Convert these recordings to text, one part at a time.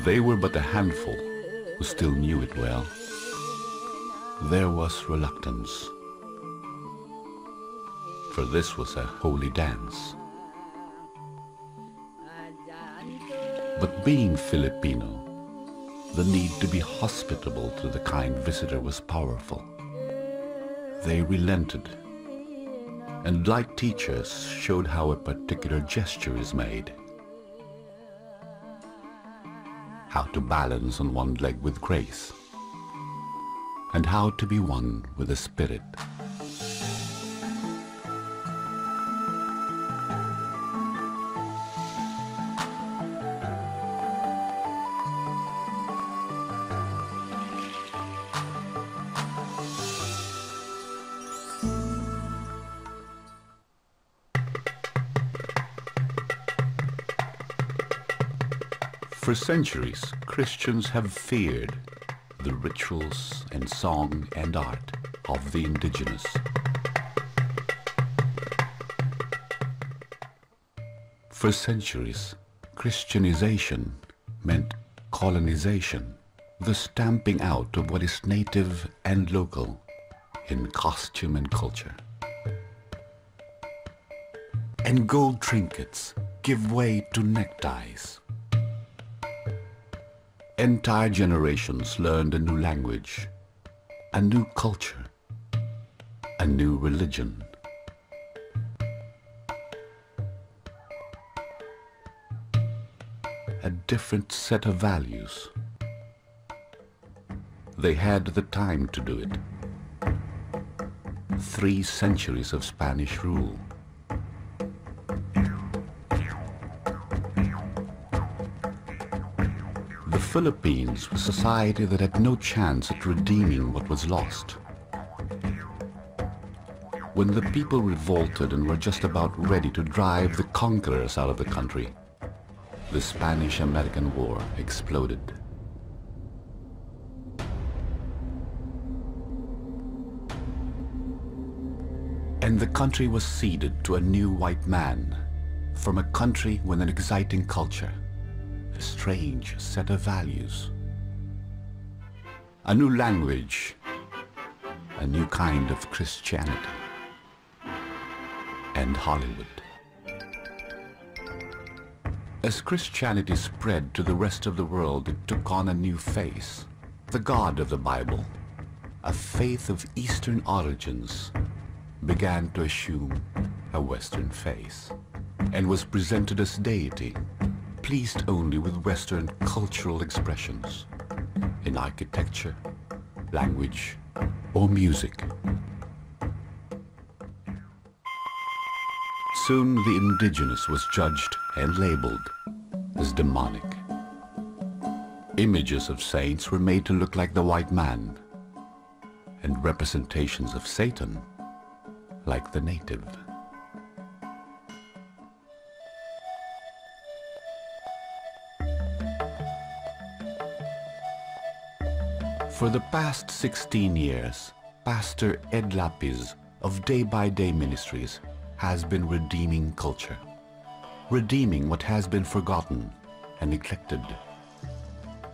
They were but a handful who still knew it well. There was reluctance, for this was a holy dance. But being Filipino, the need to be hospitable to the kind visitor was powerful. They relented, and like teachers showed how a particular gesture is made. How to balance on one leg with grace, and how to be one with the Spirit. For centuries, Christians have feared the rituals and song and art of the indigenous. For centuries, Christianization meant colonization, the stamping out of what is native and local in costume and culture. And gold trinkets give way to neckties. Entire generations learned a new language, a new culture, a new religion. A different set of values. They had the time to do it. 3 centuries of Spanish rule. The Philippines was a society that had no chance at redeeming what was lost. When the people revolted and were just about ready to drive the conquerors out of the country, the Spanish-American War exploded. And the country was ceded to a new white man from a country with an exciting culture. A strange set of values, a new language, a new kind of Christianity, and Hollywood. As Christianity spread to the rest of the world, it took on a new face. The God of the Bible, a faith of Eastern origins, began to assume a Western face and was presented as deity, pleased only with Western cultural expressions in architecture, language, or music. Soon the indigenous was judged and labeled as demonic. Images of saints were made to look like the white man, and representations of Satan like the native. For the past 16 years, Pastor Ed Lapiz of Day by Day Ministries has been redeeming culture, redeeming what has been forgotten and neglected,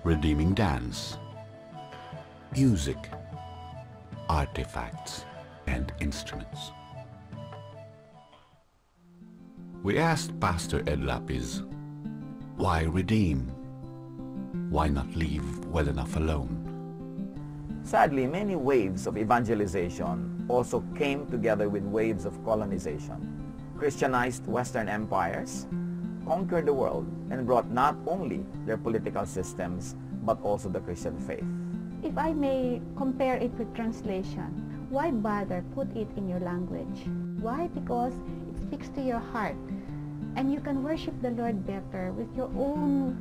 redeeming dance, music, artifacts, and instruments. We asked Pastor Ed Lapiz, why redeem? Why not leave well enough alone? Sadly, many waves of evangelization also came together with waves of colonization. Christianized Western empires conquered the world and brought not only their political systems, but also the Christian faith. If I may compare it with translation, why bother put it in your language? Why? Because it speaks to your heart, and you can worship the Lord better with your own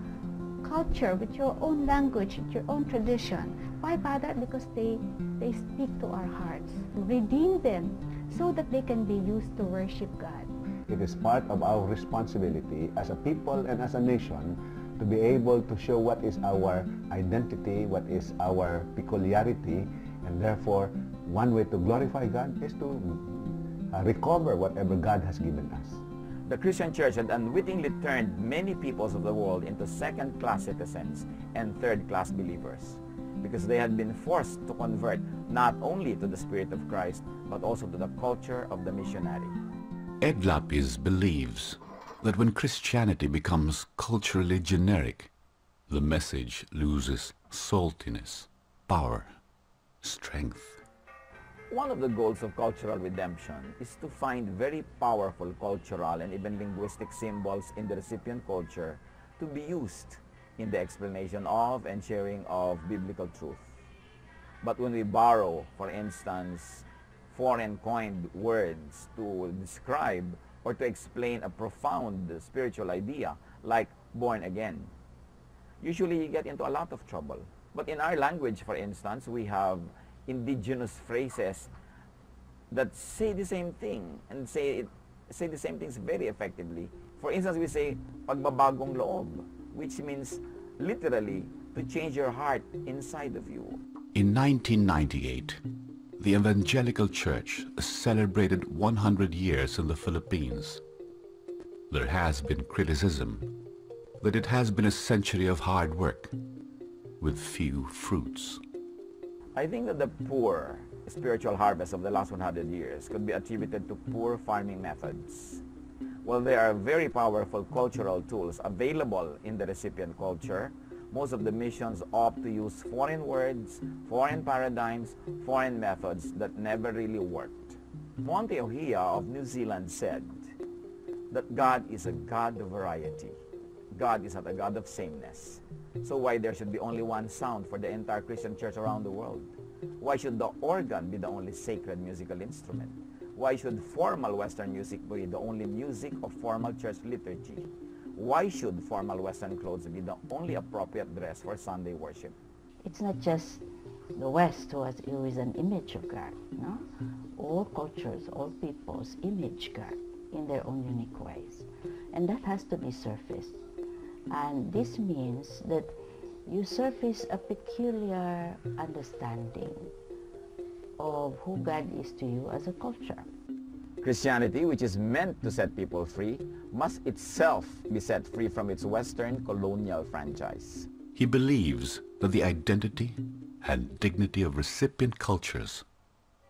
culture, with your own language, with your own tradition. Why bother? Because they speak to our hearts. Redeem them so that they can be used to worship God. It is part of our responsibility as a people and as a nation to be able to show what is our identity, what is our peculiarity, and therefore one way to glorify God is to recover whatever God has given us. The Christian church had unwittingly turned many peoples of the world into second-class citizens and third-class believers because they had been forced to convert not only to the Spirit of Christ but also to the culture of the missionary. Ed Lapiz believes that when Christianity becomes culturally generic, the message loses saltiness, power, strength. One of the goals of cultural redemption is to find very powerful cultural and even linguistic symbols in the recipient culture to be used in the explanation of and sharing of biblical truth. But when we borrow, for instance, foreign coined words to describe or to explain a profound spiritual idea like born again, usually you get into a lot of trouble. But in our language, for instance, we have indigenous phrases that say the same thing and say the same things very effectively. For instance, we say pagbabagong loob, which means literally to change your heart inside of you. In 1998, the Evangelical Church celebrated 100 years in the Philippines. There has been criticism that it has been a century of hard work with few fruits. I think that the poor spiritual harvest of the last 100 years could be attributed to poor farming methods. While there are very powerful cultural tools available in the recipient culture, most of the missions opt to use foreign words, foreign paradigms, foreign methods that never really worked. Monte Ohia of New Zealand said that God is a God of variety. God is not a God of sameness. So why there should be only one sound for the entire Christian church around the world? Why should the organ be the only sacred musical instrument? Why should formal Western music be the only music of formal church liturgy? Why should formal Western clothes be the only appropriate dress for Sunday worship? It's not just the West who is an image of God, no? All cultures, all peoples image God in their own unique ways. And that has to be surfaced. And this means that you surface a peculiar understanding of who God is to you as a culture. Christianity, which is meant to set people free, must itself be set free from its Western colonial franchise. He believes that the identity and dignity of recipient cultures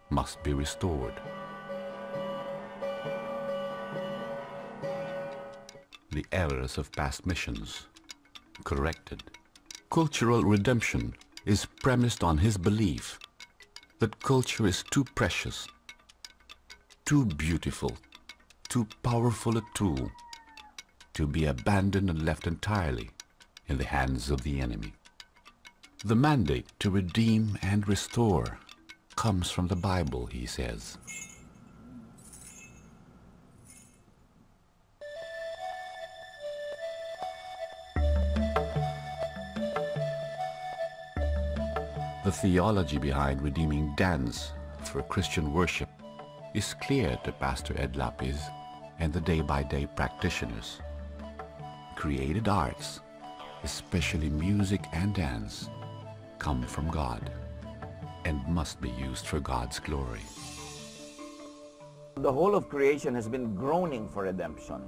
must be restored. The errors of past missions corrected. Cultural redemption is premised on his belief that culture is too precious, too beautiful, too powerful a tool to be abandoned and left entirely in the hands of the enemy. The mandate to redeem and restore comes from the Bible, he says. The theology behind redeeming dance for Christian worship is clear to Pastor Ed Lapiz and the day-by-day practitioners. Created arts, especially music and dance, come from God and must be used for God's glory. The whole of creation has been groaning for redemption.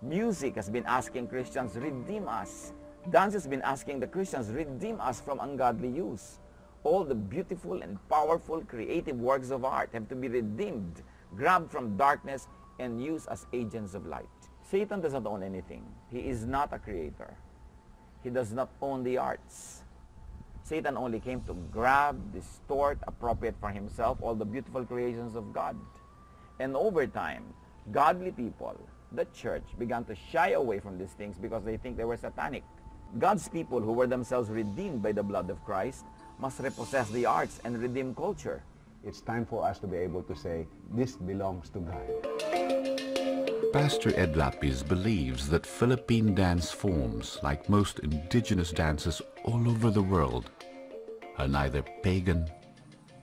Music has been asking Christians, redeem us. Dance has been asking the Christians, redeem us from ungodly use. All the beautiful and powerful creative works of art have to be redeemed, grabbed from darkness, and used as agents of light. Satan does not own anything. He is not a creator. He does not own the arts. Satan only came to grab, distort, appropriate for himself all the beautiful creations of God. And over time, godly people, the church, began to shy away from these things because they think they were satanic. God's people who were themselves redeemed by the blood of Christ must repossess the arts and redeem culture. It's time for us to be able to say, this belongs to God. Pastor Ed Lapiz believes that Philippine dance forms, like most indigenous dances all over the world, are neither pagan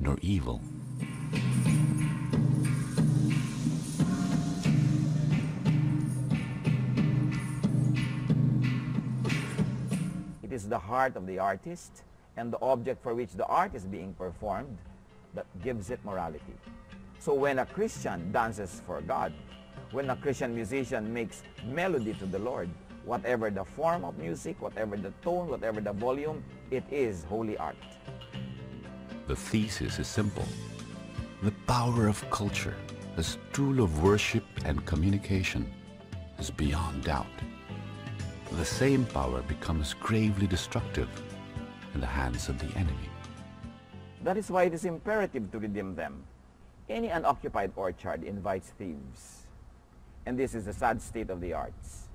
nor evil. It is the heart of the artist and the object for which the art is being performed that gives it morality. So when a Christian dances for God, When a Christian musician makes melody to the Lord, whatever the form of music, whatever the tone, whatever the volume, it is holy art. The thesis is simple. The power of culture as tool of worship and communication is beyond doubt. The same power becomes gravely destructive in the hands of the enemy. That is why it is imperative to redeem them. Any unoccupied orchard invites thieves. And this is the sad state of the arts.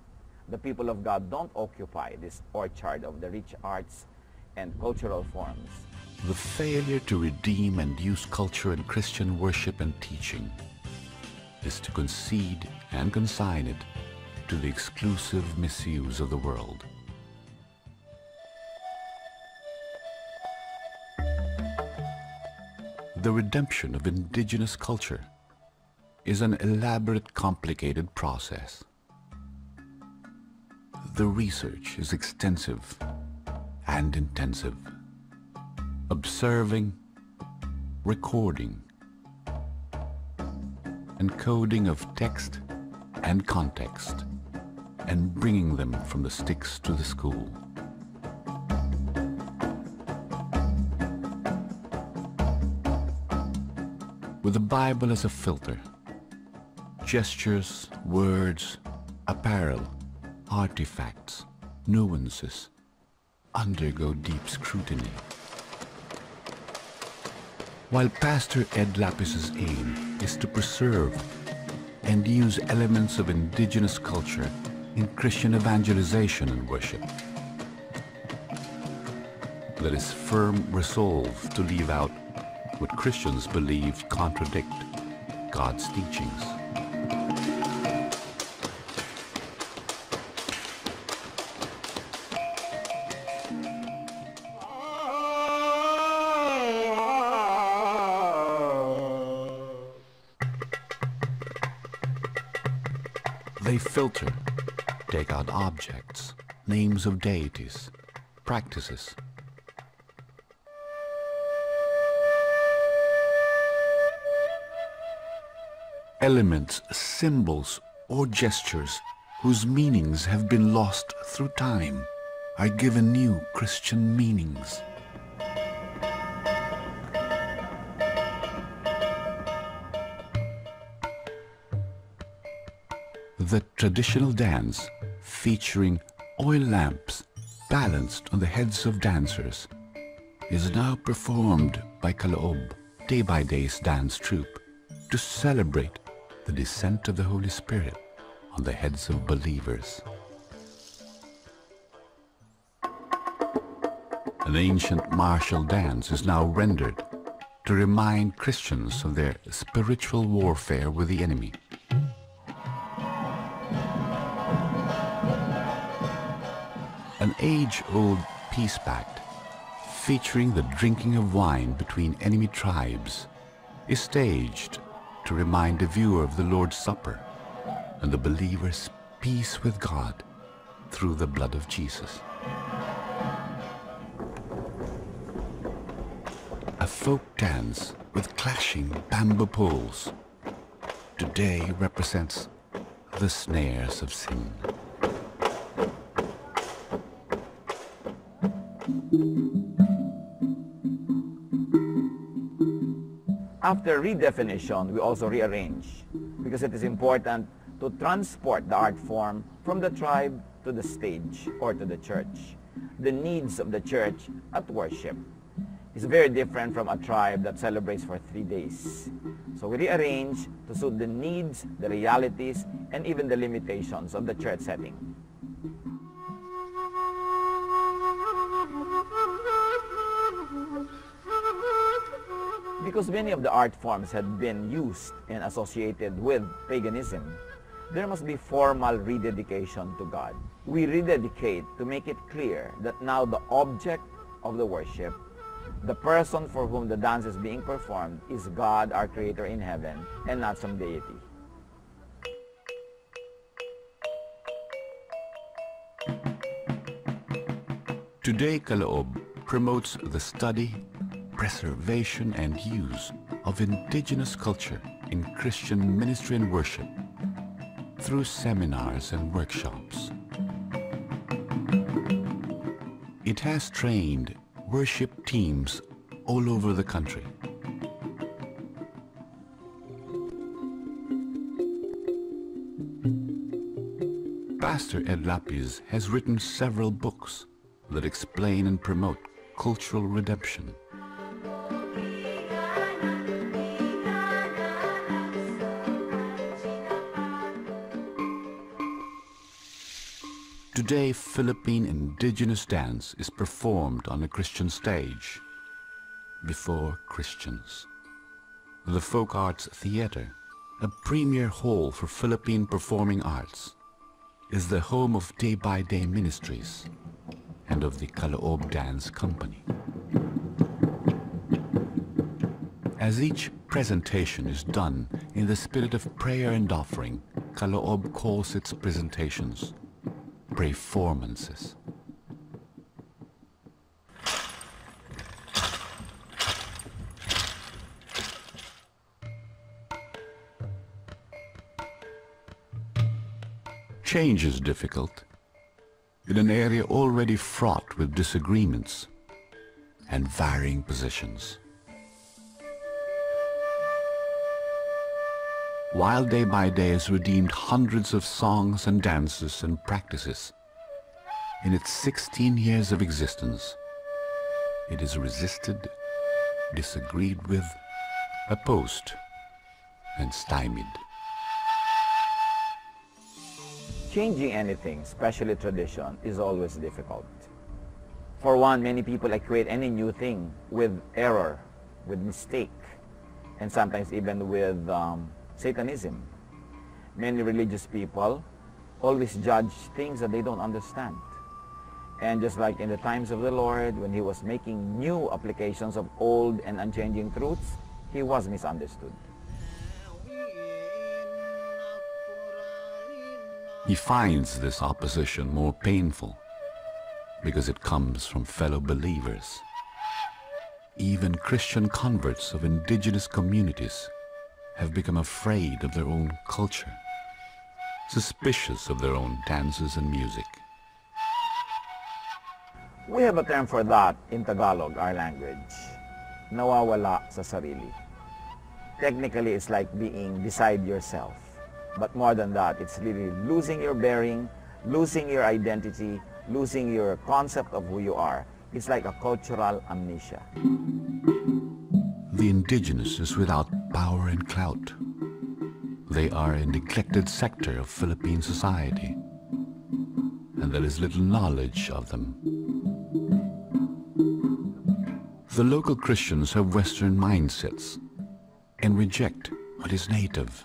The people of God don't occupy this orchard of the rich arts and cultural forms. The failure to redeem and use culture in Christian worship and teaching is to concede and consign it to the exclusive misuse of the world. The redemption of indigenous culture is an elaborate, complicated process. The research is extensive and intensive. Observing, recording, encoding of text and context, and bringing them from the sticks to the school. With the Bible as a filter, gestures, words, apparel, artifacts, nuances undergo deep scrutiny. While Pastor Ed Lapiz's aim is to preserve and use elements of indigenous culture in Christian evangelization and worship, there is firm resolve to leave out what Christians believe contradict God's teachings. They filter, take out objects, names of deities, practices. Elements, symbols, or gestures whose meanings have been lost through time are given new Christian meanings. The traditional dance, featuring oil lamps balanced on the heads of dancers, is now performed by Kaloob, day-by-day's dance troupe, to celebrate the descent of the Holy Spirit on the heads of believers. An ancient martial dance is now rendered to remind Christians of their spiritual warfare with the enemy. An age-old peace pact, featuring the drinking of wine between enemy tribes, is staged to remind the viewer of the Lord's Supper and the believer's peace with God through the blood of Jesus. A folk dance with clashing bamboo poles today represents the snares of sin. After redefinition, we also rearrange, because it is important to transport the art form from the tribe to the stage or to the church. The needs of the church at worship is very different from a tribe that celebrates for 3 days. So we rearrange to suit the needs, the realities, and even the limitations of the church setting. Because many of the art forms had been used and associated with paganism, there must be formal rededication to God. We rededicate to make it clear that now the object of the worship, the person for whom the dance is being performed, is God, our Creator in heaven, and not some deity. Today, Kaloob promotes the study, preservation, and use of indigenous culture in Christian ministry and worship through seminars and workshops. It has trained worship teams all over the country. Pastor Ed Lapiz has written several books that explain and promote cultural redemption. Today, Philippine indigenous dance is performed on a Christian stage before Christians. The Folk Arts Theater, a premier hall for Philippine performing arts, is the home of Day by Day Ministries and of the Kaloob Dance Company. As each presentation is done in the spirit of prayer and offering, Kaloob calls its presentations performances. Change is difficult in an area already fraught with disagreements and varying positions. While Day by Day has redeemed hundreds of songs and dances and practices, in its 16 years of existence, it is resisted, disagreed with, opposed, and stymied. Changing anything, especially tradition, is always difficult. For one, many people equate any new thing with error, with mistake, and sometimes even with Satanism. Many religious people always judge things that they don't understand. And just like in the times of the Lord, when he was making new applications of old and unchanging truths, he was misunderstood. He finds this opposition more painful because it comes from fellow believers. Even Christian converts of indigenous communities have become afraid of their own culture, suspicious of their own dances and music. We have a term for that in Tagalog, our language. Nawawala sa sarili. Technically, it's like being beside yourself. But more than that, it's really losing your bearing, losing your identity, losing your concept of who you are. It's like a cultural amnesia. The indigenous is without power and clout. They are a neglected sector of Philippine society, and there is little knowledge of them. The local Christians have Western mindsets and reject what is native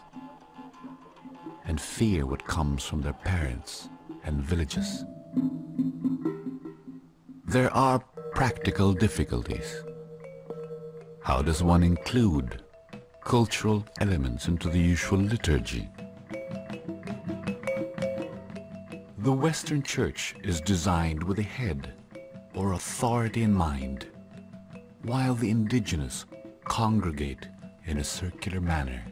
and fear what comes from their parents and villages. There are practical difficulties. How does one include cultural elements into the usual liturgy? The Western Church is designed with a head or authority in mind, while the indigenous congregate in a circular manner.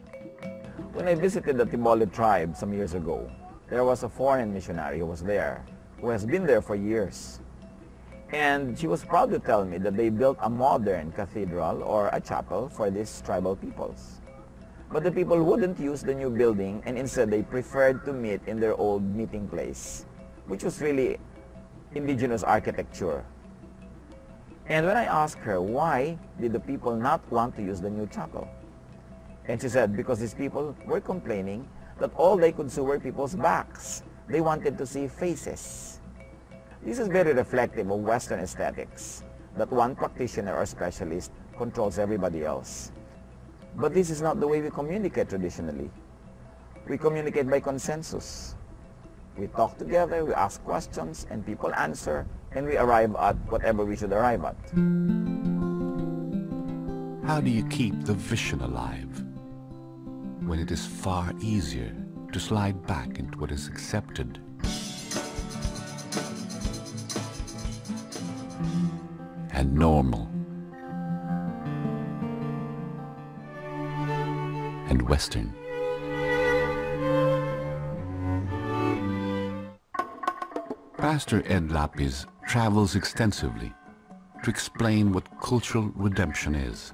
When I visited the Tiboli tribe some years ago, there was a foreign missionary who was there, who has been there for years. And she was proud to tell me that they built a modern cathedral or a chapel for these tribal peoples. But the people wouldn't use the new building, and instead they preferred to meet in their old meeting place, which was really indigenous architecture. And when I asked her, why did the people not want to use the new chapel? And she said, because these people were complaining that all they could see were people's backs. They wanted to see faces. This is very reflective of Western aesthetics, that one practitioner or specialist controls everybody else. But this is not the way we communicate traditionally. We communicate by consensus. We talk together, we ask questions, and people answer, and we arrive at whatever we should arrive at. How do you keep the vision alive when it is far easier to slide back into what is accepted? And normal and Western. Pastor Ed Lapiz travels extensively to explain what cultural redemption is.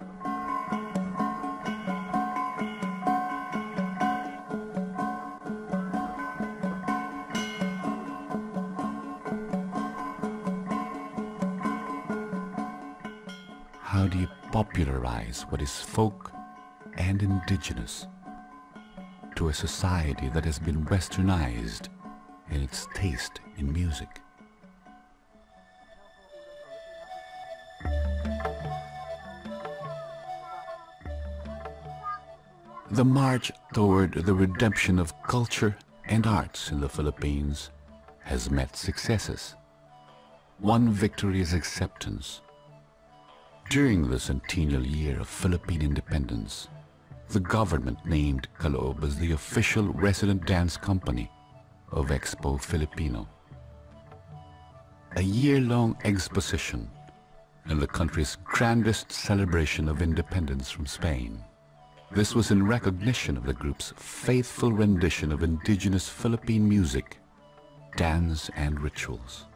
How do you popularize what is folk and indigenous to a society that has been westernized in its taste in music? The march toward the redemption of culture and arts in the Philippines has met successes. One victory is acceptance. During the centennial year of Philippine independence, the government named Caloob as the official resident dance company of Expo Filipino. A year-long exposition and the country's grandest celebration of independence from Spain. This was in recognition of the group's faithful rendition of indigenous Philippine music, dance, and rituals.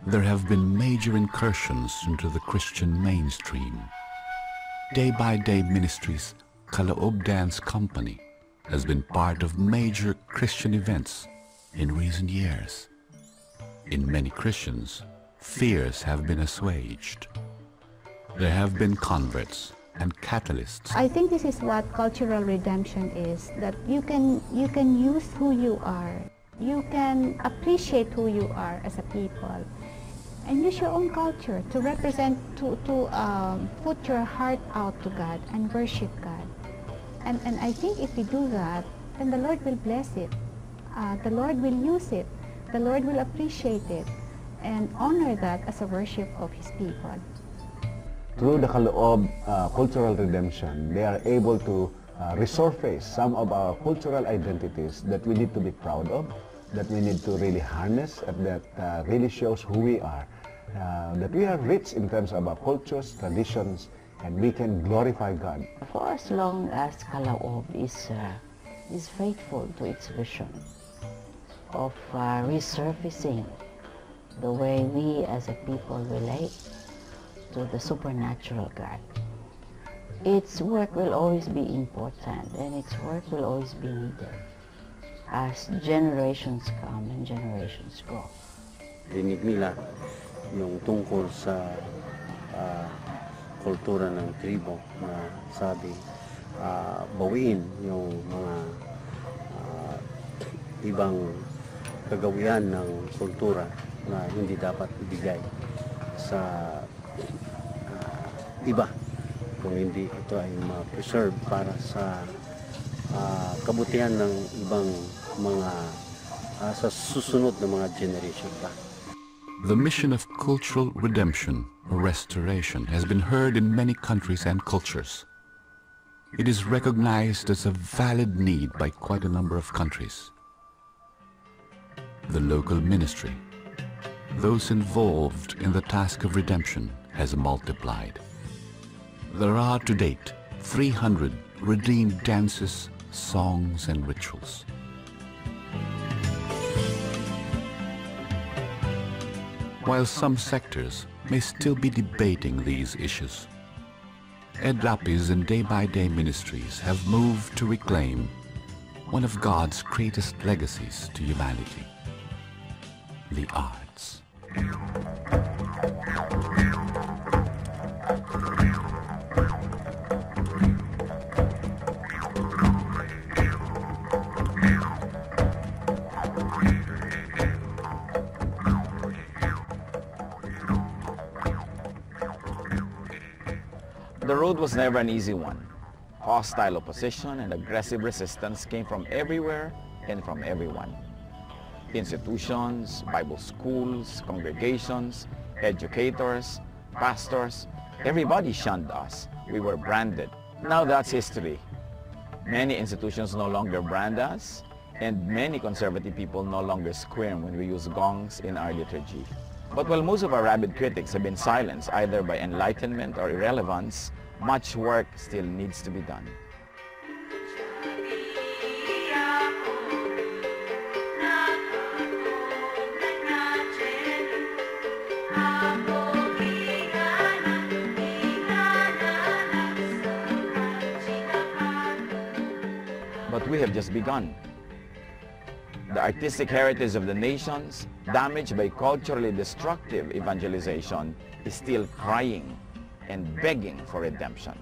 There have been major incursions into the Christian mainstream. Day by Day Ministries' Caloob Dance Company has been part of major Christian events in recent years. In many Christians, fears have been assuaged. There have been converts and catalysts. I think this is what cultural redemption is, that you can use who you are. You can appreciate who you are as a people and use your own culture to represent, to put your heart out to God and worship God. And I think if we do that, then the Lord will bless it. The Lord will use it. The Lord will appreciate it and honor that as a worship of His people. Through the Caloob cultural redemption, they are able to resurface some of our cultural identities that we need to be proud of, that we need to really harness, and that really shows who we are. That we are rich in terms of our cultures, traditions, and we can glorify God. For as long as Caloob is faithful to its vision of resurfacing the way we as a people relate to the supernatural God, its work will always be important and its work will always be needed as generations come and generations go. Dinig nila yung tungkol sa kultura ng tribo na sabi bawiin yung mga ibang kagawian ng kultura na hindi dapat ibigay sa iba kung hindi ito ay ma-preserve para sa kabutihan ng ibang mga sa susunod na mga generation pa. The mission of cultural redemption or restoration has been heard in many countries and cultures. It is recognized as a valid need by quite a number of countries. The local ministry, those involved in the task of redemption, has multiplied. There are to date 300 redeemed dances, songs, and rituals. While some sectors may still be debating these issues, Ed Lapiz and Day by Day Ministries have moved to reclaim one of God's greatest legacies to humanity, the arts. The road was never an easy one. Hostile opposition and aggressive resistance came from everywhere and from everyone. Institutions, Bible schools, congregations, educators, pastors, everybody shunned us. We were branded. Now that's history. Many institutions no longer brand us, and many conservative people no longer squirm when we use gongs in our liturgy. But while most of our rabid critics have been silenced either by enlightenment or irrelevance, much work still needs to be done. But we have just begun. The artistic heritage of the nations, damaged by culturally destructive evangelization, is still crying and begging for redemption.